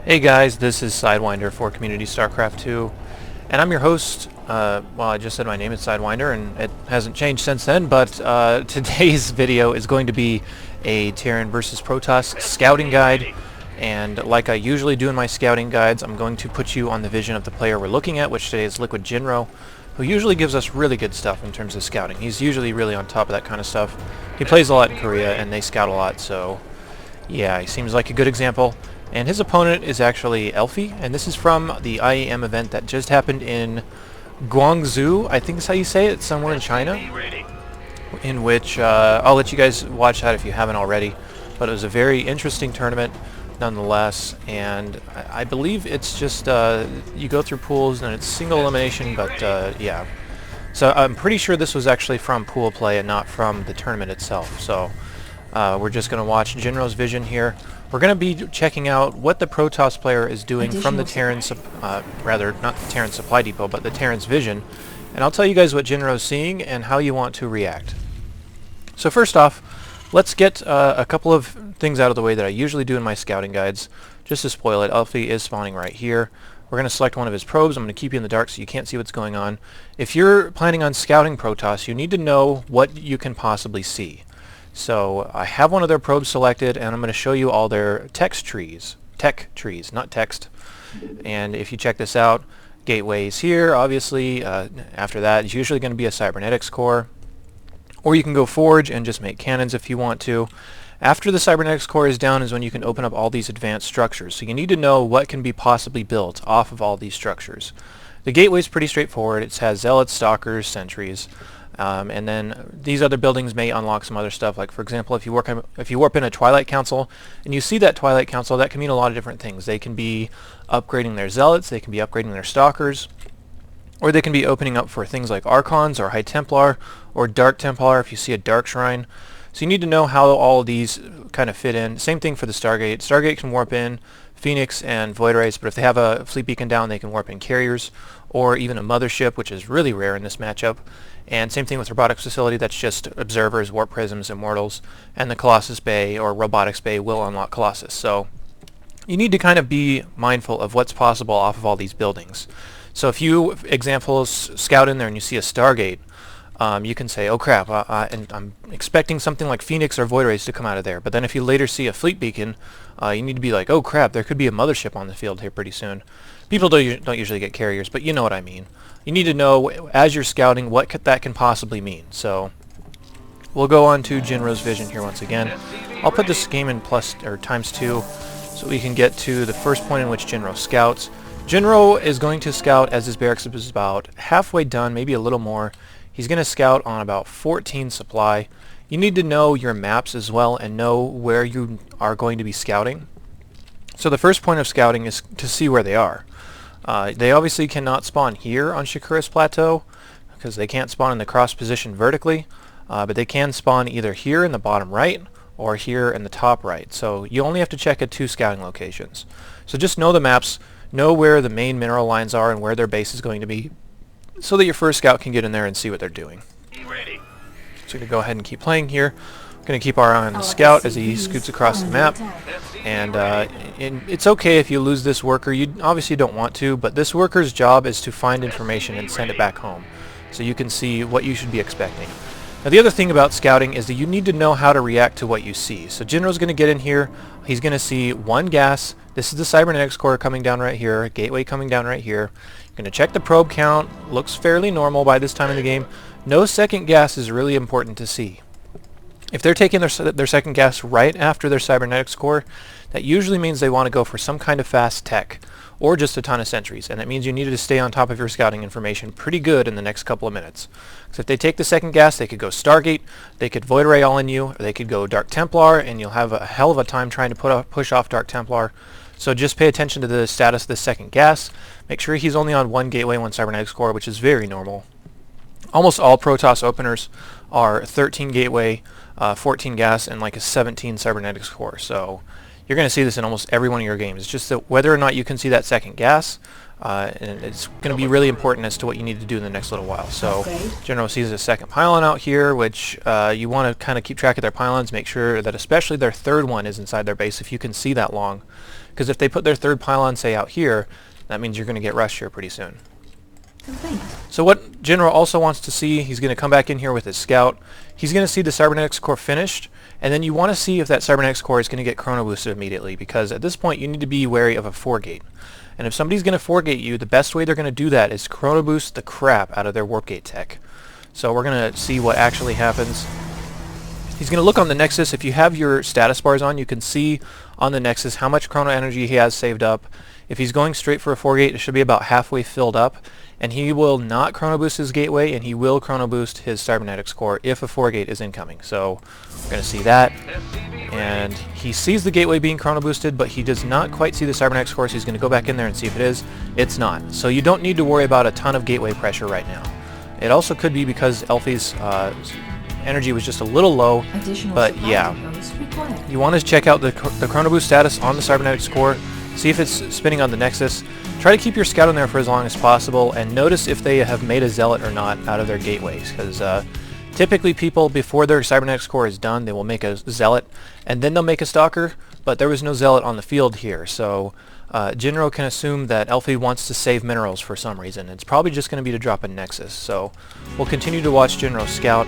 Hey guys, this is Sidewinder for Community Starcraft 2, and I'm your host. Well, I just said my name is Sidewinder, and it hasn't changed since then, but today's video is going to be a Terran versus Protoss scouting guide, and like I usually do in my scouting guides, I'm going to put you on the vision of the player we're looking at, which today is Liquid Jinro, who usually gives us really good stuff in terms of scouting. He's usually really on top of that kind of stuff. He plays a lot in Korea, and they scout a lot, so yeah, he seems like a good example. And his opponent is actually Elfie, and this is from the IEM event that just happened in Guangzhou, I think is how you say it, somewhere in China, in which I'll let you guys watch that if you haven't already, but it was a very interesting tournament nonetheless, and I believe it's just you go through pools and it's single elimination, but yeah. So I'm pretty sure this was actually from pool play and not from the tournament itself, so we're just going to watch Jinro's vision here. We're going to be checking out what the Protoss player is doing from the Terran, rather not the Terran supply depot, but the Terran's vision. And I'll tell you guys what Jinro's seeing and how you want to react. So first off, let's get a couple of things out of the way that I usually do in my scouting guides. Just to spoil it, Elfie is spawning right here. We're going to select one of his probes. I'm going to keep you in the dark so you can't see what's going on. If you're planning on scouting Protoss, you need to know what you can possibly see. So I have one of their probes selected, and I'm going to show you all their tech trees, not text. And if you check this out, gateways here, obviously. After that, it's usually going to be a cybernetics core, or you can go forge and just make cannons if you want to. After the cybernetics core is down is when you can open up all these advanced structures. So you need to know what can be possibly built off of all these structures. The gateway is pretty straightforward. It has zealots, stalkers, sentries. And then these other buildings may unlock some other stuff, like for example if you warp in a Twilight Council and you see that Twilight Council, that can mean a lot of different things. They can be upgrading their zealots, they can be upgrading their stalkers, or they can be opening up for things like Archons or High Templar or Dark Templar if you see a Dark Shrine. So you need to know how all of these kind of fit in. Same thing for the Stargate. Stargate can warp in Phoenix and Void Rays, but if they have a fleet beacon down, they can warp in carriers, or even a mothership, which is really rare in this matchup. And same thing with Robotics Facility, that's just Observers, Warp Prisms, Immortals, and the Colossus Bay or Robotics Bay will unlock Colossus. So you need to kind of be mindful of what's possible off of all these buildings. So if you, examples, scout in there and you see a Stargate, you can say, oh crap, and I'm expecting something like Phoenix or Void Rays to come out of there. But then if you later see a fleet beacon, you need to be like, oh crap, there could be a mothership on the field here pretty soon. People don't usually get carriers, but you know what I mean. You need to know, as you're scouting, what that can possibly mean. So we'll go on to Jinro's vision here once again. I'll put this game in ×2 so we can get to the first point in which Jinro scouts. Jinro is going to scout as his barracks is about halfway done, maybe a little more. He's going to scout on about 14 supply. You need to know your maps as well and know where you are going to be scouting. So the first point of scouting is to see where they are. They obviously cannot spawn here on Shakuras Plateau because they can't spawn in the cross position vertically, but they can spawn either here in the bottom right or here in the top right. So you only have to check at 2 scouting locations. So just know the maps, know where the main mineral lines are and where their base is going to be, so that your first scout can get in there and see what they're doing. So we're going to go ahead and keep playing here. We're going to keep our eye on the scout as he scoots across the map. And it's okay if you lose this worker. You obviously don't want to, but this worker's job is to find information and send it back home, so you can see what you should be expecting. Now the other thing about scouting is that you need to know how to react to what you see. So Jinro's going to get in here. He's going to see one gas. This is the cybernetics core coming down right here, gateway coming down right here. You're going to check the probe count. Looks fairly normal by this time in the game. No second gas is really important to see. If they're taking their second gas right after their cybernetics core, that usually means they want to go for some kind of fast tech or just a ton of sentries, and that means you need to stay on top of your scouting information pretty good in the next couple of minutes. So if they take the second gas, they could go Stargate, they could Void Ray all in you, or they could go Dark Templar, and you'll have a hell of a time trying to push off Dark Templar. So just pay attention to the status of the second gas. Make sure he's only on 1 gateway, 1 cybernetics core, which is very normal. Almost all Protoss openers are 13 gateway, 14 gas, and like a 17 cybernetics core. So you're going to see this in almost every one of your games. It's just that whether or not you can see that second gas, and it's going to be really important as to what you need to do in the next little while. So Jinro sees a second pylon out here, which you want to kind of keep track of their pylons, make sure that especially their third one is inside their base if you can see that long. because if they put their third pylon, say, out here, that means you're going to get rushed here pretty soon. Complete. So what General also wants to see, he's going to come back in here with his scout. He's going to see the cybernetics core finished, and then you want to see if that cybernetics core is going to get chrono boosted immediately, because at this point you need to be wary of a 4-gate. And if somebody's going to 4-gate you, the best way they're going to do that is chrono boost the crap out of their warp gate tech. So we're going to see what actually happens. He's going to look on the Nexus. If you have your status bars on, you can see on the Nexus how much chrono energy he has saved up. If he's going straight for a 4-gate, it should be about halfway filled up. And he will not chrono boost his gateway, and he will chrono boost his cybernetics core if a 4-gate is incoming. So we're going to see that. And he sees the gateway being chrono boosted, but he does not quite see the cybernetics core, so he's going to go back in there and see if it is. It's not. So you don't need to worry about a ton of gateway pressure right now. It also could be because Elfie's energy was just a little low, but yeah. You want to check out the chrono boost status on the cybernetics core, see if it's spinning on the Nexus. Try to keep your scout in there for as long as possible, and notice if they have made a zealot or not out of their gateways, because typically people, before their cybernetics core is done, they will make a zealot, and then they'll make a stalker, but there was no zealot on the field here, so Jinro can assume that Elfie wants to save minerals for some reason. It's probably just going to be to drop a Nexus, so we'll continue to watch Jinro scout.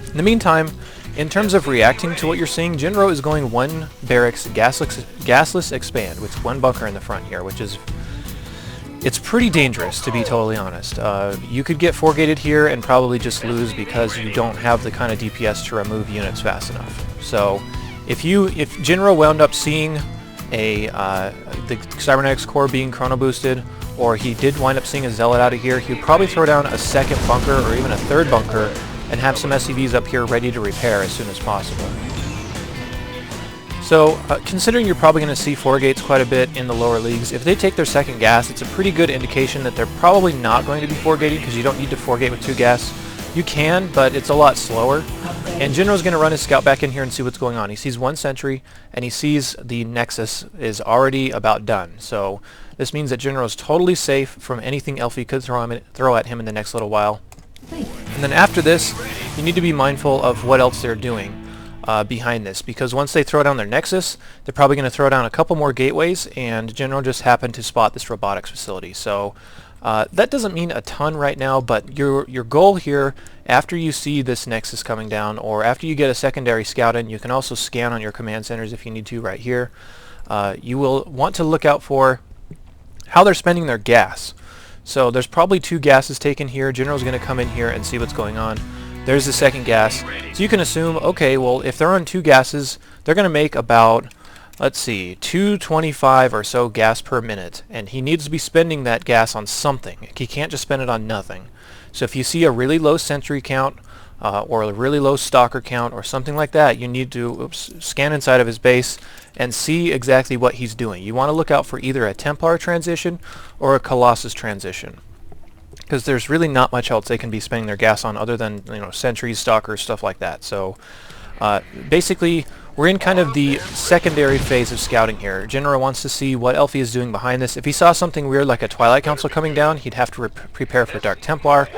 In the meantime, in terms of reacting to what you're seeing, Jinro is going 1 barracks gasless expand, with 1 bunker in the front here, which is... it's pretty dangerous, to be totally honest. You could get 4-gated here and probably just lose because you don't have the kind of DPS to remove units fast enough. So if Jinro wound up seeing the cybernetics core being chrono boosted, or he did wind up seeing a zealot out of here, he would probably throw down a 2nd bunker or even a 3rd bunker and have some SCVs up here ready to repair as soon as possible. So, considering you're probably going to see 4-gates quite a bit in the lower leagues, if they take their 2nd gas, it's a pretty good indication that they're probably not going to be 4-gating, because you don't need to 4-gate with 2 gas. You can, but it's a lot slower. And Jinro's going to run his scout back in here and see what's going on. He sees 1 sentry, and he sees the Nexus is already about done. So this means that Jinro's totally safe from anything Elfie could throw at him in the next little while. And then after this, you need to be mindful of what else they're doing behind this, because once they throw down their Nexus, they're probably going to throw down a couple more gateways, and Jinro just happened to spot this robotics facility. So that doesn't mean a ton right now, but your goal here, after you see this Nexus coming down, or after you get a secondary scout in, you can also scan on your command centers if you need to right here. You will want to look out for how they're spending their gas. So there's probably 2 gases taken here. Jinro's going to come in here and see what's going on. There's the 2nd gas. So you can assume, okay, well, if they're on 2 gases, they're going to make about, let's see, 225 or so gas per minute. And he needs to be spending that gas on something. He can't just spend it on nothing. So if you see a really low sentry count, or a really low stalker count, or something like that, you need to scan inside of his base and see exactly what he's doing. You want to look out for either a Templar transition or a Colossus transition, because there's really not much else they can be spending their gas on other than, you know, sentries, stalkers, stuff like that. So basically, we're in kind of the secondary phase of scouting here. Jinro wants to see what Elfie is doing behind this. If he saw something weird like a Twilight Council coming down, he'd have to prepare for Dark Templar.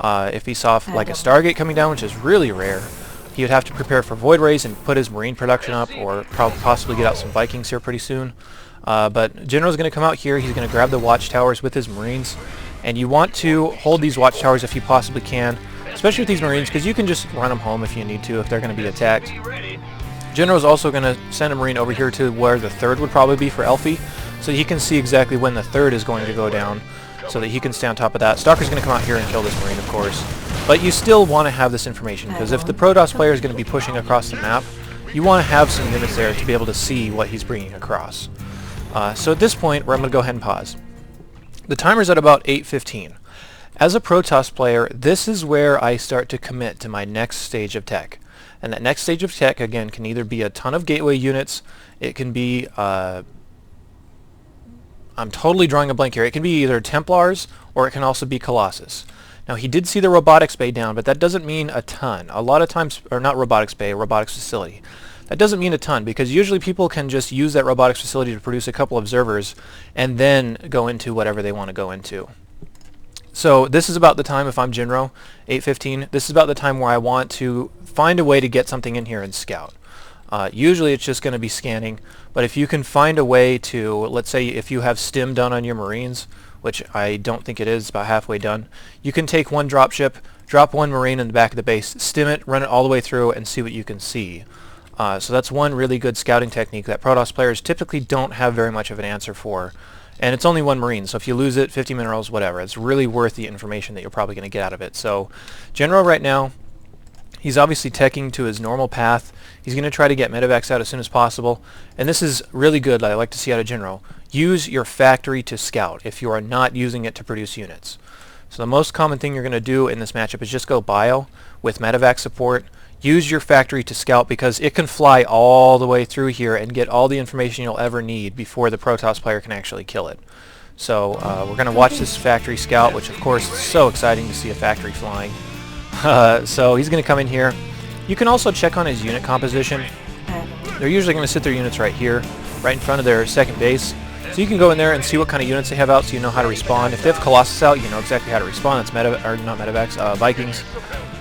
If he saw like a Stargate coming down, which is really rare, he would have to prepare for Void Rays and put his Marine production up, or possibly get out some Vikings here pretty soon. But Jinro's going to come out here. He's going to grab the watchtowers with his Marines, and you want to hold these watchtowers if you possibly can, especially with these Marines, because you can just run them home if you need to, if they're going to be attacked. Jinro's also going to send a Marine over here to where the 3rd would probably be for Elfie, so he can see exactly when the 3rd is going to go down, so that he can stay on top of that. Stalker's going to come out here and kill this Marine, of course. But you still want to have this information, because if the Protoss player is going to be pushing across the map, you want to have some units there to be able to see what he's bringing across. So at this point, I'm going to go ahead and pause. The timer's at about 8:15. As a Protoss player, this is where I start to commit to my next stage of tech. And that next stage of tech, again, can either be a ton of gateway units, it can be... I'm totally drawing a blank here. It can be either Templars, or it can also be Colossus. Now, he did see the robotics bay down, but that doesn't mean a ton. A lot of times, or not robotics bay, robotics facility. That doesn't mean a ton, because usually people can just use that robotics facility to produce a couple observers, and then go into whatever they want to go into. So this is about the time, if I'm Jinro, 8:15, this is about the time where I want to find a way to get something in here and scout. Usually it's just going to be scanning, but if you can find a way to, let's say if you have stim done on your Marines, which I don't think it is, about halfway done, you can take one dropship, drop one Marine in the back of the base, stim it, run it all the way through, and see what you can see. So that's one really good scouting technique that Protoss players typically don't have very much of an answer for. And it's only one Marine, so if you lose it, 50 minerals, whatever, it's really worth the information that you're probably going to get out of it. So General right now, he's obviously teching to his normal path. He's going to try to get medevacs out as soon as possible. And this is really good, I like to see out of General. Use your factory to scout if you are not using it to produce units. So the most common thing you're going to do in this matchup is just go bio with medevac support. Use your factory to scout because it can fly all the way through here and get all the information you'll ever need before the Protoss player can actually kill it. So we're going to watch this factory scout, which of course is so exciting to see a factory flying. So he's going to come in here. You can also check on his unit composition. They're usually going to sit their units right here, right in front of their second base. So you can go in there and see what kind of units they have out so you know how to respond. If they have Colossus out, you know exactly how to respond. That's not medevacs, Vikings.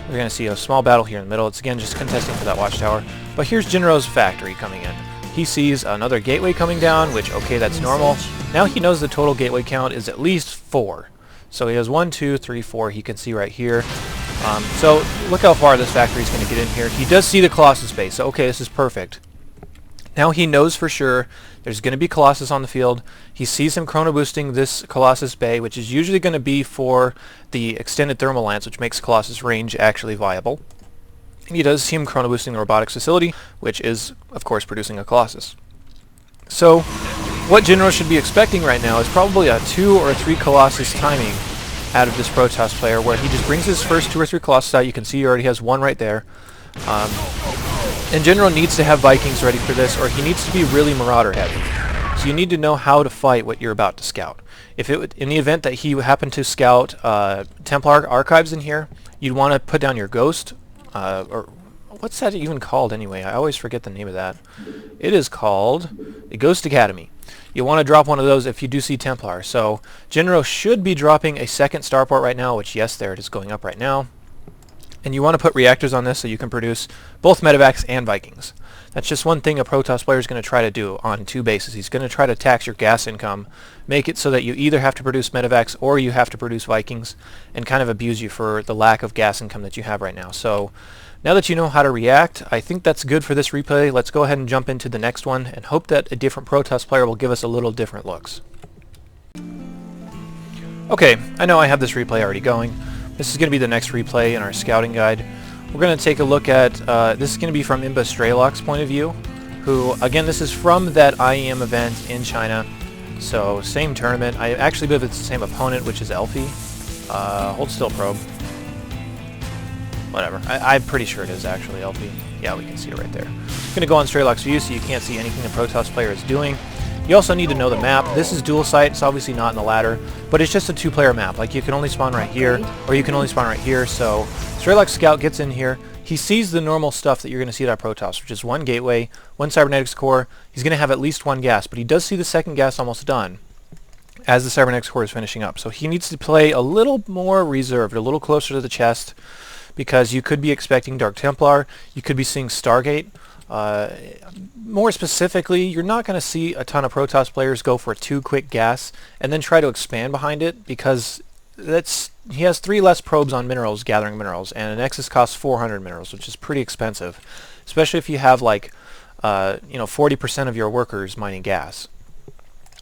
We're going to see a small battle here in the middle. It's again just contesting for that watchtower. But here's Jinro's factory coming in. He sees another gateway coming down, which, okay, that's normal. Now he knows the total gateway count is at least 4. So he has 1, 2, 3, 4. He can see right here. So look how far this factory is going to get in here. He does see the Colossus base, so okay, this is perfect. Now he knows for sure there's going to be Colossus on the field. He sees him chrono boosting this Colossus Bay, which is usually going to be for the extended thermal lance, which makes Colossus range actually viable. And he does see him chrono boosting the robotics facility, which is, of course, producing a Colossus. So what General should be expecting right now is probably a 2 or 3 Colossus timing out of this Protoss player, where he just brings his first 2 or 3 Colossus out. You can see he already has one right there. And General needs to have Vikings ready for this, or he needs to be really Marauder heavy. So you need to know how to fight what you're about to scout. If it in the event that he happened to scout Templar archives in here, you'd want to put down your Ghost, or what's that even called anyway? I always forget the name of that. It is called the Ghost Academy. You want to drop one of those if you do see Templar. So General should be dropping a second starport right now, which, yes, there it is going up right now. And you want to put reactors on this so you can produce both medevacs and Vikings. That's just one thing a Protoss player is going to try to do on 2 bases. He's going to try to tax your gas income, make it so that you either have to produce medevacs or you have to produce Vikings, and kind of abuse you for the lack of gas income that you have right now. So now that you know how to react, I think that's good for this replay. Let's go ahead and jump into the next one and hope that a different Protoss player will give us a little different looks. Okay, I know I have this replay already going. This is going to be the next replay in our scouting guide. We're going to take a look at, this is going to be from Imba Straylock's point of view, who, again, this is from that IEM event in China. So, same tournament. I actually believe it's the same opponent, which is Elfie. Hold still, probe. Whatever. I'm pretty sure it is actually Elfie. Yeah, we can see it right there. I'm going to go on Straylock's view so you can't see anything the Protoss player is doing. You also need to know the map. This is dual site. It's obviously not in the ladder, but it's just a 2-player map. Like, you can only spawn right here, or you can only spawn right here. So Straylock's scout gets in here. He sees the normal stuff that you're going to see at our Protoss, which is 1 gateway, 1 cybernetics core. He's going to have at least 1 gas, but he does see the second gas almost done as the cybernetics core is finishing up. So he needs to play a little more reserved, a little closer to the chest, because you could be expecting Dark Templar. You could be seeing Stargate. More specifically, you're not going to see a ton of Protoss players go for 2 quick gas and then try to expand behind it, because he has 3 less probes on minerals, gathering minerals, and an Nexus costs 400 minerals, which is pretty expensive, especially if you have like 40% of your workers mining gas.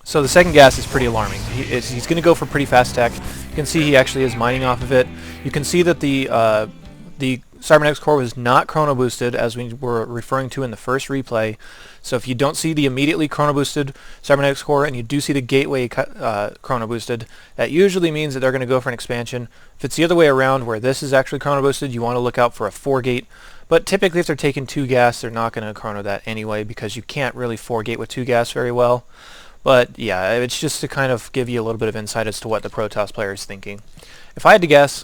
So the second gas is pretty alarming. He's going to go for pretty fast tech. You can see he actually is mining off of it. You can see that the cybernetics core was not chrono boosted, as we were referring to in the first replay. So if you don't see the immediately chrono boosted cybernetics core and you do see the gateway chrono boosted, that usually means that they're going to go for an expansion. If it's the other way around, where this is actually chrono boosted, you want to look out for a 4-gate. But typically if they're taking 2 gas, they're not going to chrono that anyway, because you can't really 4-gate with 2 gas very well. But yeah, it's just to kind of give you a little bit of insight as to what the Protoss player is thinking. If I had to guess,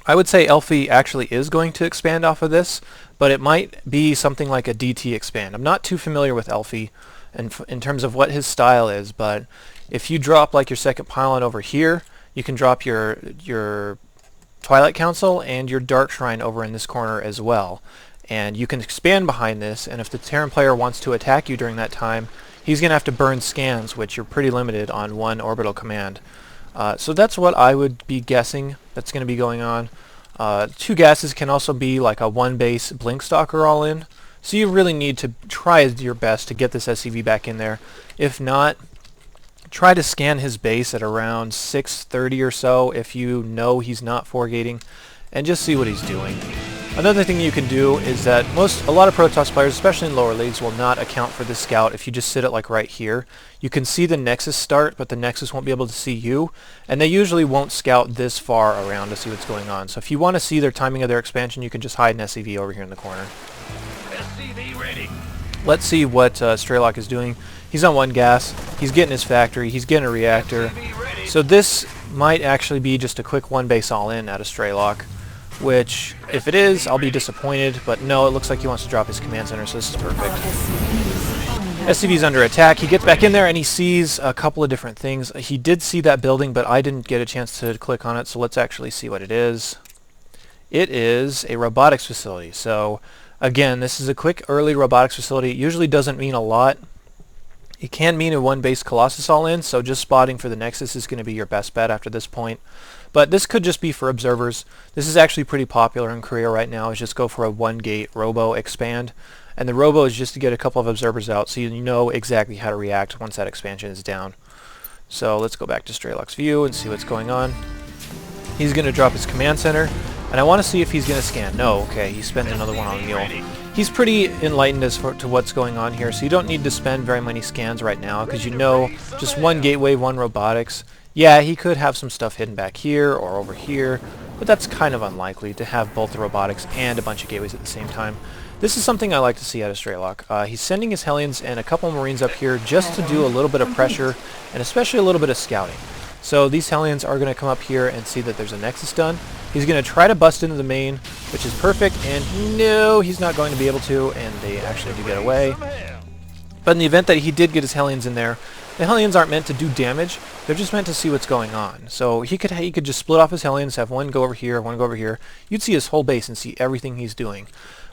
I would say Elfie actually is going to expand off of this, but it might be something like a DT expand. I'm not too familiar with Elfie in terms of what his style is, but if you drop like your second pylon over here, you can drop your Twilight Council and your Dark Shrine over in this corner as well. And you can expand behind this, and if the Terran player wants to attack you during that time, he's going to have to burn scans, which you're pretty limited on one orbital command. So that's what I would be guessing that's going to be going on. 2 gases can also be like a 1 base Blink Stalker all in. So you really need to try your best to get this SCV back in there. If not, try to scan his base at around 6:30 or so if you know he's not 4-gating, and just see what he's doing. Another thing you can do is that a lot of Protoss players, especially in lower leagues, will not account for the scout if you just sit it like right here. You can see the Nexus start, but the Nexus won't be able to see you, and they usually won't scout this far around to see what's going on. So if you want to see their timing of their expansion, you can just hide an SCV over here in the corner. SCV ready. Let's see what Strelok is doing. He's on 1 gas, he's getting his factory, he's getting a reactor. So this might actually be just a quick 1 base all in out of Strelok, which, if it is, I'll be disappointed, but no, it looks like he wants to drop his command center, so this is perfect. SCV's under attack. He gets back in there and he sees a couple of different things. He did see that building, but I didn't get a chance to click on it, so let's actually see what it is. It is a robotics facility. So again, this is a quick early robotics facility. It usually doesn't mean a lot. It can mean a 1 base Colossus all in, so just spotting for the Nexus is going to be your best bet after this point. But this could just be for observers. This is actually pretty popular in Korea right now, is just go for a 1-gate robo expand. And the robo is just to get a couple of observers out so you know exactly how to react once that expansion is down. So let's go back to Strelok's view and see what's going on. He's going to drop his command center, and I want to see if he's going to scan. No, okay, he spent another one on Mule. He's pretty enlightened as to what's going on here, so you don't need to spend very many scans right now, because you know just 1 gateway, 1 robotics. Yeah, he could have some stuff hidden back here or over here, but that's kind of unlikely to have both the robotics and a bunch of gateways at the same time. This is something I like to see out of Strelok. He's sending his Hellions and a couple of Marines up here just to do a little bit of pressure, and especially a little bit of scouting. So these Hellions are going to come up here and see that there's a Nexus done. He's going to try to bust into the main, which is perfect, and no, he's not going to be able to, and they actually do get away. But in the event that he did get his Hellions in there, the Hellions aren't meant to do damage, they're just meant to see what's going on. So he could just split off his Hellions, have 1 go over here, 1 go over here. You'd see his whole base and see everything he's doing.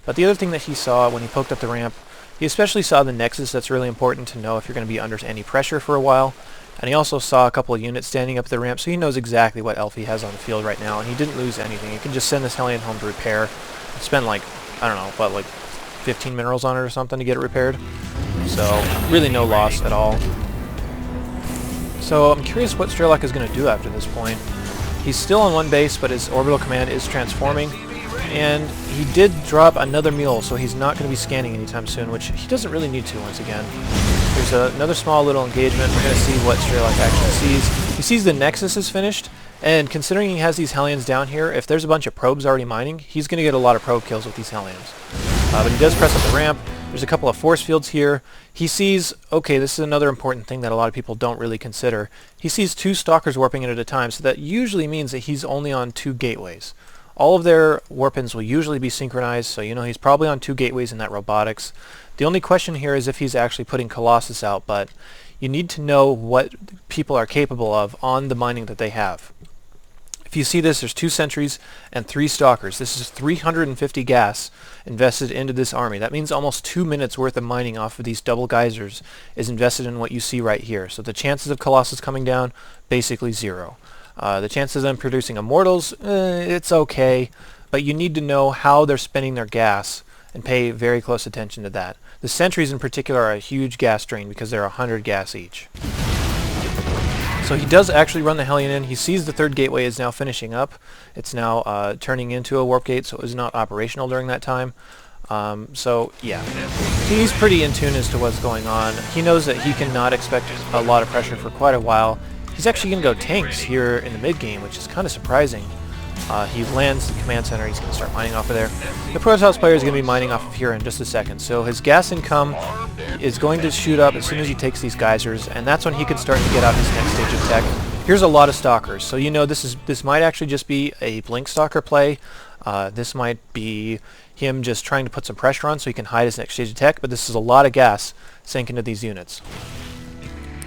But the other thing that he saw when he poked up the ramp, he especially saw the Nexus. That's really important to know if you're going to be under any pressure for a while. And he also saw a couple of units standing up the ramp, so he knows exactly what elf he has on the field right now, and he didn't lose anything. He can just send this Hellion home to repair. Spend like, I don't know, what, like 15 minerals on it or something to get it repaired. So really no loss at all. So I'm curious what Strelok is going to do after this point. He's still on 1 base, but his orbital command is transforming. And he did drop another mule, so he's not going to be scanning anytime soon, which he doesn't really need to once again. There's another small little engagement. We're going to see what Strelok actually sees. He sees the Nexus is finished, and considering he has these Hellions down here, if there's a bunch of probes already mining, he's going to get a lot of probe kills with these Hellions. But he does press up the ramp. There's a couple of force fields here. He sees, okay, this is another important thing that a lot of people don't really consider. He sees 2 Stalkers warping in at a time, so that usually means that he's only on 2 gateways. All of their warp-ins will usually be synchronized, so you know he's probably on 2 gateways in that robotics. The only question here is if he's actually putting Colossus out, but you need to know what people are capable of on the mining that they have. If you see this, there's 2 sentries and 3 stalkers. This is 350 gas invested into this army. That means almost 2 minutes worth of mining off of these double geysers is invested in what you see right here. So the chances of Colossus coming down, basically 0. The chances of them producing Immortals, it's okay, but you need to know how they're spending their gas and pay very close attention to that. The sentries in particular are a huge gas drain because they're 100 gas each. So he does actually run the Hellion in. He sees the 3rd gateway is now finishing up. It's now turning into a warp gate, so it was not operational during that time. So yeah, he's pretty in tune as to what's going on. He knows that he cannot expect a lot of pressure for quite a while. He's actually going to go tanks here in the mid-game, which is kind of surprising. He lands the command center. He's going to start mining off of there. The Protoss player is going to be mining off of here in just a second. So his gas income is going to shoot up as soon as he takes these geysers, and that's when he can start to get out his next stage of tech. Here's a lot of stalkers. So you know this might actually just be a blink stalker play. This might be him just trying to put some pressure on so he can hide his next stage of tech, but this is a lot of gas sank into these units.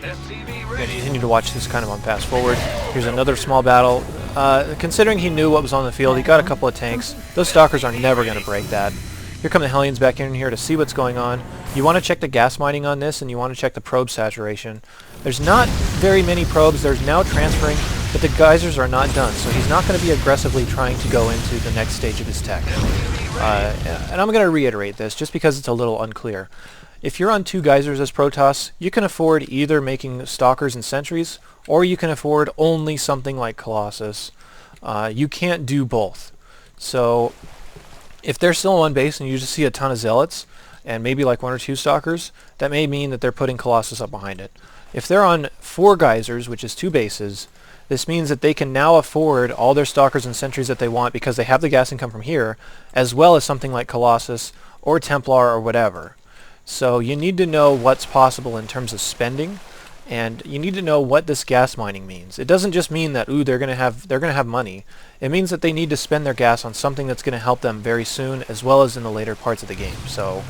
We're going to continue to watch this kind of on fast forward. Here's another small battle. Considering he knew what was on the field, he got a couple of tanks. Those stalkers are never going to break that. Here come the Hellions back in here to see what's going on. You want to check the gas mining on this, and you want to check the probe saturation. There's not very many probes. There's now transferring, but the geysers are not done, so he's not going to be aggressively trying to go into the next stage of his tech. And I'm going to reiterate this just because it's a little unclear. If you're on 2 geysers as Protoss, you can afford either making Stalkers and Sentries, or you can afford only something like Colossus. You can't do both. So if they're still on base and you just see a ton of Zealots, and maybe like 1 or 2 Stalkers, that may mean that they're putting Colossus up behind it. If they're on 4 geysers, which is 2 bases, this means that they can now afford all their Stalkers and Sentries that they want because they have the gas income from here, as well as something like Colossus or Templar or whatever. So you need to know what's possible in terms of spending, and you need to know what this gas mining means. It doesn't just mean that they're gonna have money. It means that they need to spend their gas on something that's gonna help them very soon, as well as in the later parts of the game. So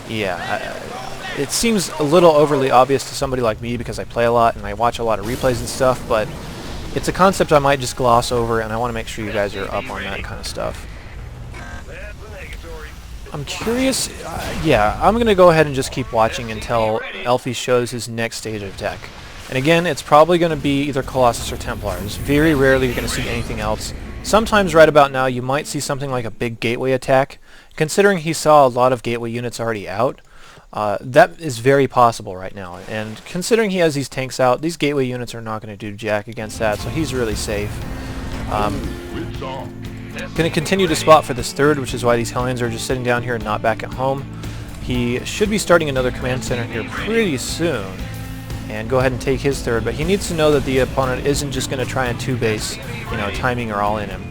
yeah, it seems a little overly obvious to somebody like me because I play a lot and I watch a lot of replays and stuff, but it's a concept I might just gloss over, and I want to make sure you guys are up on that kind of stuff. I'm curious, yeah, I'm going to go ahead and just keep watching until Elfie shows his next stage of tech. And again, it's probably going to be either Colossus or Templars. Very rarely you're going to see anything else. Sometimes right about now you might see something like a big gateway attack. Considering he saw a lot of gateway units already out, that is very possible right now. And considering he has these tanks out, these gateway units are not going to do jack against that, so he's really safe. Going to continue to spot for this 3rd, which is why these Hellions are just sitting down here and not back at home. He should be starting another command center here pretty soon and go ahead and take his 3rd, but he needs to know that the opponent isn't just going to try and 2-base, timing or all in him.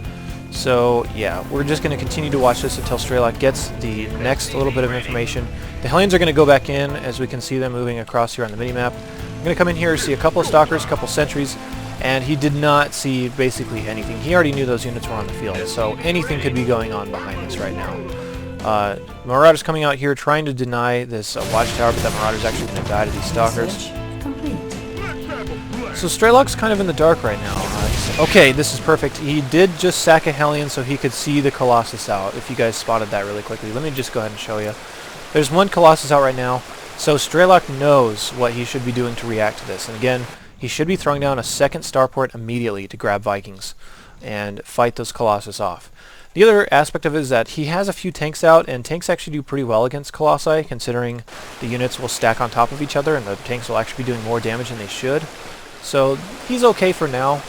So yeah, we're just going to continue to watch this until Strelok gets the next little bit of information. The Hellions are going to go back in, as we can see them moving across here on the minimap. I'm going to come in here, see a couple of Stalkers, a couple of Sentries, and he did not see basically anything. He already knew those units were on the field, so anything could be going on behind us right now. Marauder's coming out here trying to deny this watchtower, but that Marauder's actually going to die to these Stalkers. So Strelok's kind of in the dark right now. Okay, this is perfect. He did just sack a Hellion so he could see the Colossus out, if you guys spotted that really quickly. Let me just go ahead and show you. There's 1 Colossus out right now, so Strelok knows what he should be doing to react to this. And again, he should be throwing down a 2nd starport immediately to grab Vikings and fight those Colossus off. The other aspect of it is that he has a few tanks out, and tanks actually do pretty well against Colossi, considering the units will stack on top of each other and the tanks will actually be doing more damage than they should. So he's okay for now,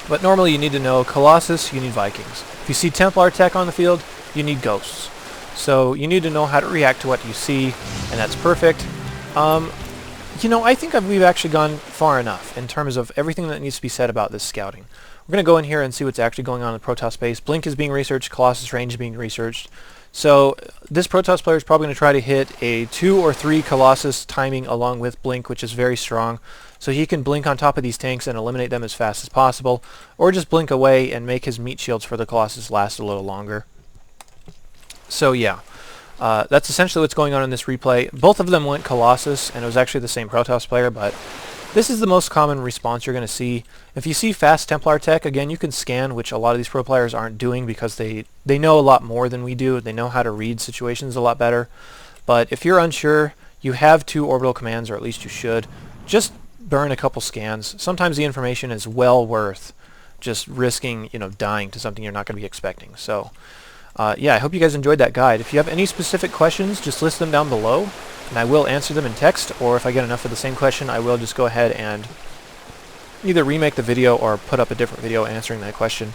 but normally you need to know Colossus, you need Vikings. If you see Templar tech on the field, you need Ghosts. So you need to know how to react to what you see, and that's perfect. I think we've actually gone far enough in terms of everything that needs to be said about this scouting. We're going to go in here and see what's actually going on in the Protoss base. Blink is being researched, Colossus range is being researched. So this Protoss player is probably going to try to hit a 2 or 3 Colossus timing along with Blink, which is very strong. So he can blink on top of these tanks and eliminate them as fast as possible, or just blink away and make his meat shields for the Colossus last a little longer. So yeah, that's essentially what's going on in this replay. Both of them went Colossus, and it was actually the same Protoss player, but this is the most common response you're going to see. If you see fast Templar tech, again, you can scan, which a lot of these pro players aren't doing because they know a lot more than we do. They know how to read situations a lot better. But if you're unsure, you have 2 orbital commands, or at least you should. Just burn a couple scans. Sometimes the information is well worth just risking, dying to something you're not going to be expecting. So yeah, I hope you guys enjoyed that guide. If you have any specific questions, just list them down below, and I will answer them in text, or if I get enough of the same question, I will just go ahead and either remake the video or put up a different video answering that question.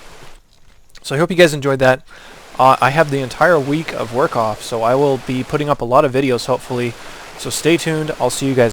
So I hope you guys enjoyed that. I have the entire week of work off, so I will be putting up a lot of videos, hopefully. So stay tuned. I'll see you guys.